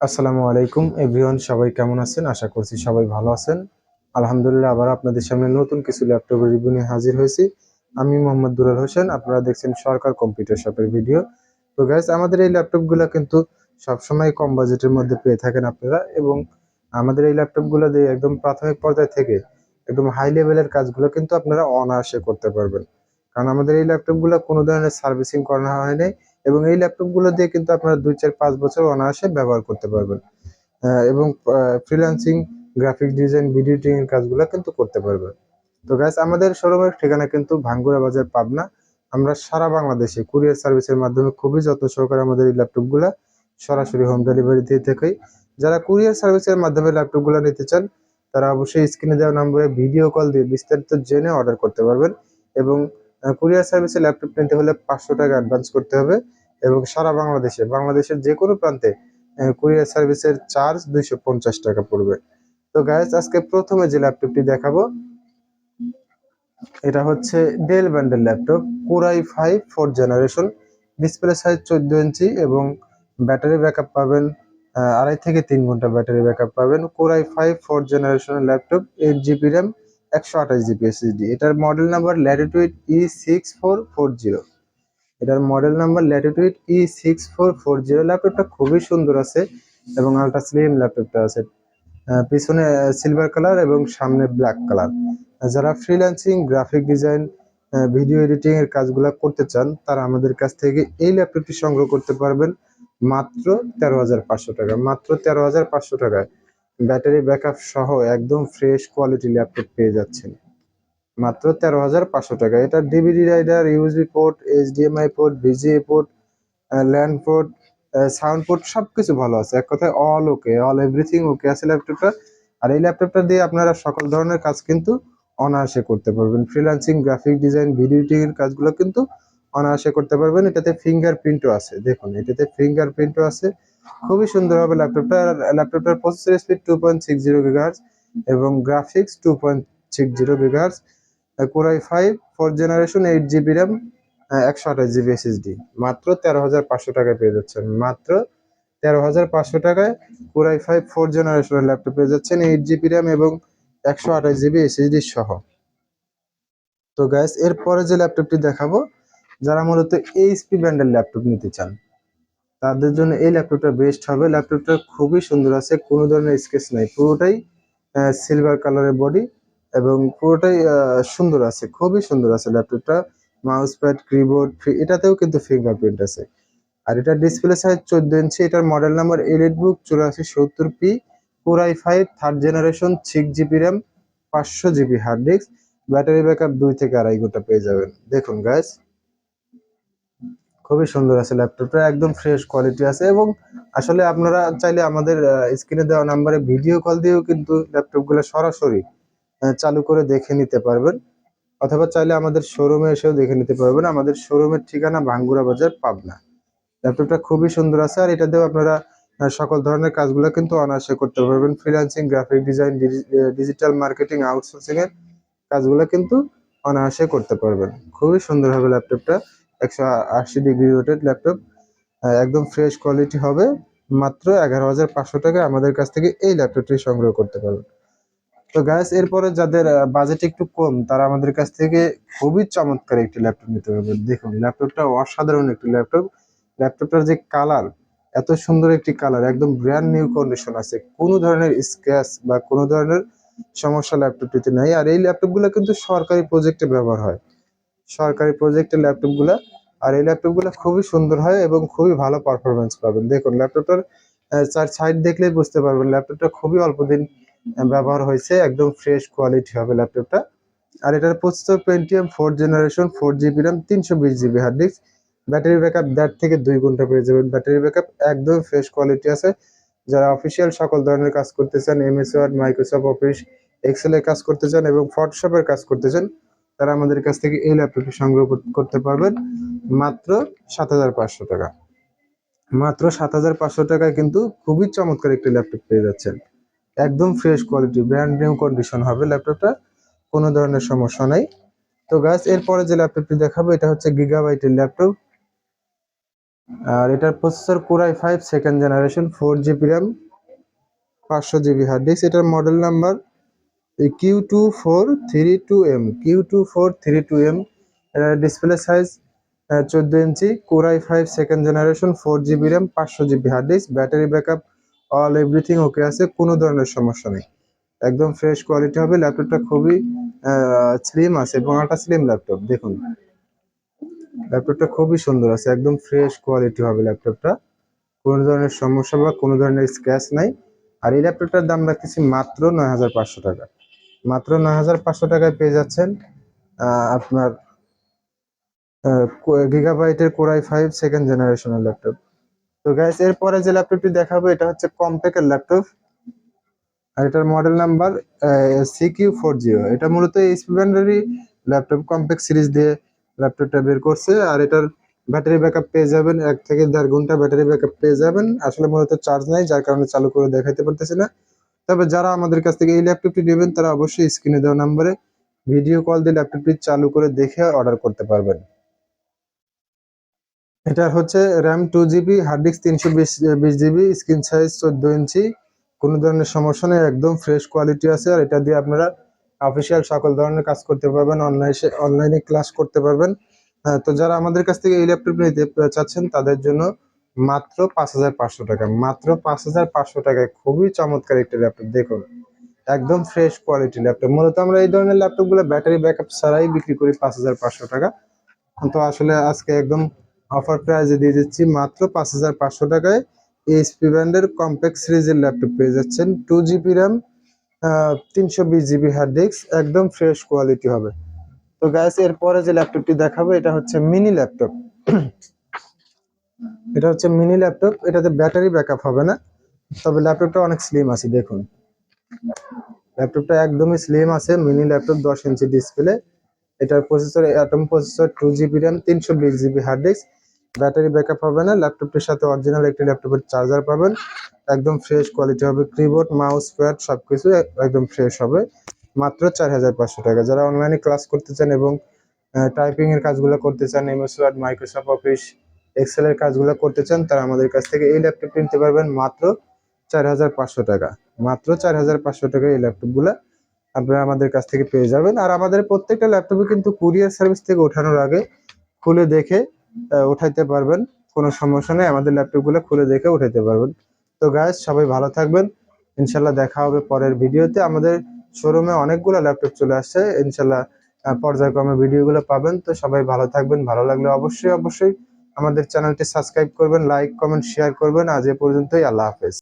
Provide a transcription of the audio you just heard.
আসসালামু আলাইকুম এভরিওয়ান, সবাই কেমন আছেন? আশা করছি সবাই ভালো আছেন। আলহামদুলিল্লাহ, আবার আপনাদের সামনে নতুন কিছু ল্যাপটপের রিভিউ নিয়ে হাজির হয়েছি। আমি মোহাম্মদ দুলাল হোসেন, আপনারা দেখছেন সরকার কম্পিউটার শপের ভিডিও। তো গাইস, আমাদের এই ল্যাপটপগুলো কিন্তু সবসময় কম বাজেটের মধ্যে পেয়ে থাকেন আপনারা, এবং আমাদের এই ল্যাপটপগুলো দিয়ে একদম প্রাথমিক পর্যায় থেকে একদম হাই লেভেলের কাজগুলো কিন্তু আপনারা অনায়াসে করতে পারবেন। কারণ আমাদের এই ল্যাপটপগুলো কোনো ধরনের সার্ভিসিং করানো হয়নি, এবং এই ল্যাপটপগুলো দিয়ে কিন্তু আপনারা 2 4 5 বছর অনায়াসে ব্যবহার করতে পারবেন। এবং freelancing, graphic design, video editing এর কাজগুলো কিন্তু করতে পারবেন। তো গাইস, আমাদের শোরুমের ঠিকানা কিন্তু ভাঙ্গুরা বাজার, পাবনা। আমরা সারা বাংলাদেশে কুরিয়ার সার্ভিসের মাধ্যমে খুবই যত্ন সহকারে আমাদের এই ল্যাপটপগুলো সরাসরি হোম ডেলিভারি দিয়ে থাকি। যারা কুরিয়ার সার্ভিসের মাধ্যমে ল্যাপটপগুলো নিতে চান, তারা অবশ্যই স্ক্রিনে দেওয়া নম্বরে ভিডিও কল দিয়ে বিস্তারিত জেনে অর্ডার করতে পারবেন। এবং কুরিয়ার সার্ভিসে ল্যাপটপ নিতে হলে 500 টাকা অ্যাডভান্স করতে হবে, এবং সারা বাংলাদেশের যে কোনো প্রান্তে কুরিয়ার সার্ভিসের চার্জ 250 টাকা পড়বে। তো গাইস, আজকে প্রথমে যে ল্যাপটপটি দেখাবো, এটা হচ্ছে ডেল ব্র্যান্ডের laptop, core i 5 4th generation. Display size 14 ইঞ্চি, এবং ব্যাটারি ব্যাকআপ পাবেন 2.5 থেকে 3 ঘন্টা ব্যাটারি ব্যাকআপ পাবেন। কোরাই 5 4th জেনারেশনের laptop, 8 GB RAM, 128 GB SSD. এটার মডেল নাম্বার ল্যাটিটিউড E6440। এটার মডেল নাম্বার ল্যাটিটিউড E6440। ল্যাপটপটা খুবই সুন্দর আছে, এবং আলট্রা স্লিম ল্যাপটপটা আছে। পিছনে সিলভার কালার এবং সামনে ব্ল্যাক কালার। যারা freelancing, graphic design, video editing এর কাজগুলো করতে চান, তারা আমাদের কাছ থেকে এই ল্যাপটপটি সংগ্রহ করতে পারবেন মাত্র 13,500 টাকা। মাত্র 13,500 টাকায় ব্যাটারি ব্যাকআপ সহ একদম ফ্রেশ কোয়ালিটি ল্যাপটপ পেয়ে যাচ্ছেন মাত্র 13,500 টাকা। এটা DVD rider, USB port, HDMI port, VGA port, land port, sound port সবকিছু ভালো আছে। এক কথায় অল ওকে, অল এভরিথিং ওকে আছে ল্যাপটপটা। আর এই ল্যাপটপটা দিয়ে আপনারা সকল ধরনের কাজ কিন্তু অনায়াসে করতে পারবেন। Freelancing, graphic design, video editing এর কাজগুলো কিন্তু অনায়াসে করতে পারবেন। এটাতে ফিঙ্গারপ্রিন্টও আছে, দেখুন এটাতে ফিঙ্গারপ্রিন্টও আছে। খুবই সুন্দর হবে ল্যাপটপটা। ল্যাপটপটার প্রসেসর স্পিড 2.60 GHz, এবং graphics 2.60 GHz। Core i 5 4th generation, 8 GB RAM, 128 GB SSD. মাত্র 13,500 টাকায় পেয়ে যাচ্ছেন। মাত্র 13,500 টাকায় কোরাই 5 4th জেনারেশনের ল্যাপটপ পেয়ে যাচ্ছেন, 8 জিবি র্যাম এবং 128 জিবি এসএসডি সহ। তো গাইস, এরপরে যে ল্যাপটপটি দেখাবো, যারা মূলত এইচপি ব্র্যান্ডের ল্যাপটপ নিতে চান, তাদের জন্য এই ল্যাপটপটা বেস্ট হবে। ল্যাপটপটা খুবই সুন্দর আছে, কোনো ধরনের স্কেচ নাই, পুরোটাই সিলভার কালারের বডি, এবং পুরোটাই সুন্দর আছে, খুবই সুন্দর আছে ল্যাপটপটা। মাউস প্যাড, কিবোর্ড, এটাতেও কিন্তু ফিঙ্গারপ্রিন্ট আছে। আর এটার ডিসপ্লে সাইজ 14 ইঞ্চি। এটার model number EliteBook 8470P। Core i 5 3rd generation, 6 GB RAM, 500 GB hard disk. Battery backup 2 থেকে 2.5 ঘন্টা পেয়ে যাবেন। দেখুন গাইস, খুবই সুন্দর আছে ল্যাপটপটা, একদম ফ্রেশ কোয়ালিটি আছে। এবং আসলে আপনারা চাইলে আমাদের স্ক্রিনে দেওয়া নাম্বারে ভিডিও কল দিয়েও কিন্তু ল্যাপটপগুলো সরাসরি চালু করে দেখে নিতে পারবেন, অথবা চাইলে আমাদের শোরুমে এসেও দেখে নিতে পারবেন। আমাদের শোরুমের ঠিকানা ভাঙ্গুরা বাজার, পাবনা। ল্যাপটপটা খুবই সুন্দর আছে, আর এটা দিয়েও আপনারা সকল ধরনের কাজগুলো কিন্তু অনায়াসে করতে পারবেন। Freelancing, graphic design, digital marketing, outsourcing এর কাজগুলো কিন্তু অনায়াসে করতে পারবেন। খুবই সুন্দর হবে ল্যাপটপটা, 180 ডিগ্রি রোটেট ল্যাপটপ, একদম ফ্রেশ কোয়ালিটি হবে। মাত্র 11,500 টাকায় আমাদের কাছ থেকে এই ল্যাপটপটি সংগ্রহ করতে পারবেন। তো গাইস, এরপরে যাদের বাজেট একটু কম, তারা আমাদের কাছ থেকে খুবই চমৎকার একটি ল্যাপটপ নিতে পারবেন। দেখুন ল্যাপটপটা অসাধারণ একটি ল্যাপটপ। ল্যাপটপটার যে কালার, এত সুন্দর একটি কালার, একদম ব্র্যান্ড নিউ কন্ডিশন আছে, কোনো ধরনের স্ক্র্যাচ বা কোনো ধরনের সমস্যা ল্যাপটপটিতে নাই। আর এই ল্যাপটপগুলো কিন্তু সরকারি প্রজেক্টে ব্যবহার হয়, সরকারি প্রজেক্টের ল্যাপটপগুলো। আর এই ল্যাপটপগুলো খুবই সুন্দর হয় এবং খুবই ভালো পারফরমেন্স পাবেন। দেখুন ল্যাপটপটার চার সাইড দেখলেই বুঝতে পারবেন ল্যাপটপটা খুবই অল্প দিন ব্যবহার হয়েছে, একদম ফ্রেশ কোয়ালিটি হবে ল্যাপটপটা। আর এটার processor Pentium 4th generation, 4 GB RAM, 320 GB hard disk. Battery backup 1.5 থেকে 2 ঘন্টা পেয়ে যাবেন। ব্যাটারি ব্যাকআপ একদম ফ্রেশ কোয়ালিটি আছে। যারা অফিসিয়াল সকল ধরনের কাজ করতে চান, MS Word, Microsoft Office, Excel এর কাজ করতে চান এবং ফটোশপের কাজ করতে চান, তারা আমাদের কাছ থেকে এই ল্যাপটপটি সংগ্রহ করতে পারবেন মাত্র 7,500 টাকা। মাত্র 7,500 টাকায় কিন্তু খুবই চমৎকার একটি ল্যাপটপ পেয়ে যাচ্ছেন, একদম fresh quality, brand new condition হবে ল্যাপটপটা, কোনো ধরনের সমস্যা নাই। তো গাইস, এরপরে যে ল্যাপটপটি দেখাবো, এটা হচ্ছে গিগাবাইটের ল্যাপটপ। আর এটার processor Core i 5 second generation 4 GB RAM 500 GB hard disk. এটার model number Q2432M Q2432M। Display size 14 inch, Core i 5 second generation 4 GB RAM 500 GB hard disk. Battery backup all everything okay আছে, কোনো ধরনের সমস্যা নেই, একদম ফ্রেশ কোয়ালিটি হবে। ল্যাপটপটা খুবই স্লিম আছে এবং একটা স্লিম ল্যাপটপ। দেখুন ল্যাপটপটা খুবই সুন্দর আছে, একদম ফ্রেশ কোয়ালিটি হবে ল্যাপটপটা, কোনো ধরনের সমস্যা বা কোনো ধরনের স্ক্র্যাচ নাই। আর এই ল্যাপটপটার দাম রাখতেছি মাত্র ৯,৫০০ টাকা। মাত্র ৯,৫০০ টাকায় পেয়ে যাচ্ছেন আপনার গিগাবাইটের কোরাই 5 সেকেন্ড জেনারেশনের ল্যাপটপ। তো গাইস এরপরে যে ল্যাপটপটি দেখাবো এটা হচ্ছে কমটেকের ল্যাপটপ, আর এটার মডেল নাম্বার CQ40। এটা মূলত এইচপি ব্র্যান্ডেরই ল্যাপটপ, কমপ্যাক্ট সিরিজ দিয়ে ল্যাপটপটা বের করছে। আর এটার ব্যাটারি ব্যাকআপ পেয়ে যাবেন 1 থেকে 1.5 ঘন্টা ব্যাটারি ব্যাকআপ পেয়ে যাবেন। আসলে মূলত চার্জ নাই, যার কারণে চালু করে দেখাইতে পারতেছি না। তবে যারা আমাদের কাছ থেকে এই ল্যাপটপটি নেবেন তারা অবশ্যই স্ক্রিনে দেওয়া নাম্বারে ভিডিও কল দিয়ে ল্যাপটপটি চালু করে দেখে অর্ডার করতে পারবেন। এটার হচ্ছে RAM 2 GB, hard disk 320 GB, screen size 14 inch, কোনো ধরনের সমস্যা নেই, একদম ফ্রেশ কোয়ালিটি আছে। আর এটা দিয়ে আপনারা অফিসিয়াল সকল ধরনের কাজ করতে পারবেন, অনলাইনে ক্লাস করতে পারবেন। তো যারা আমাদের কাছ থেকে এই ল্যাপটপ নিতে চাচ্ছেন তাদের জন্য মাত্র 5,500 টাকা, মাত্র 5,500 টাকায় খুবই চমৎকার একটি ল্যাপটপ। দেখুন একদম ফ্রেশ কোয়ালিটি ল্যাপটপ। মূলত আমরা এই ধরনের ল্যাপটপগুলো ব্যাটারি ব্যাকআপ ছাড়াই বিক্রি করি 5,500 টাকা। তো আসলে আজকে একদম অফার প্রাইজে দিয়ে দিচ্ছি মাত্র 5,500 টাকায় এইচপি ব্র্যান্ডের কমপ্যাক্ট সিরিজের ল্যাপটপ পেয়ে যাচ্ছেন। 2 GB RAM 320 GB hard disk, একদম ফ্রেশ কোয়ালিটি হবে। তো গাইস এরপরে যে ল্যাপটপটি দেখাবো এটা হচ্ছে মিনি ল্যাপটপ। এটা হচ্ছে মিনি ল্যাপটপ, এটাতে ব্যাটারি ব্যাকআপ হবে না, তবে ল্যাপটপটা অনেক স্লিম আছে। দেখুন ল্যাপটপটা একদমই স্লিম আছে, মিনি ল্যাপটপ 10 ইঞ্চি ডিসপ্লে। এটার processor Atom processor, 2 GB RAM 320 GB hard disk. Battery backup হবে না, ল্যাপটপটির সাথে অরিজিনাল একটি ল্যাপটপের চার্জার পাবেন, একদম ফ্রেশ কোয়ালিটি হবে। কিবোর্ড মাউস প্যাড সবকিছু একদম ফ্রেশ হবে। মাত্র 4,500 টাকা। যারা অনলাইনে ক্লাস করতে চান এবং টাইপিং এর কাজগুলো করতে চান, MS Word, Microsoft Office, Excel এর কাজগুলো করতে চান, তারা আমাদের কাছ থেকে এই ল্যাপটপটি নিতে পারবেন মাত্র 4,500 টাকা। মাত্র 4,500 টাকা এই ল্যাপটপগুলো আপনারা আমাদের কাছ থেকে পেয়ে যাবেন। আর আমাদের প্রত্যেকটা ল্যাপটপে কিন্তু কুরিয়ার সার্ভিস থেকে ওঠানোর আগে খুলে দেখে উঠাইতে পারবেন, কোনো সমস্যা নেই, আমাদের ল্যাপটপগুলো খুলে দেখে উঠাইতে পারবেন। তো গাইস সবাই ভালো থাকবেন, ইনশাল্লাহ দেখা হবে পরের ভিডিওতে। আমাদের শোরুমে অনেকগুলো ল্যাপটপ চলে আসছে, ইনশাল্লাহ পর্যায়ক্রমে ভিডিওগুলো পাবেন। তো সবাই ভালো থাকবেন, ভালো লাগলে অবশ্যই অবশ্যই আমাদের চ্যানেলটি সাবস্ক্রাইব করবেন, লাইক কমেন্ট শেয়ার করবেন। আজ এ পর্যন্তই, আল্লাহ হাফেজ।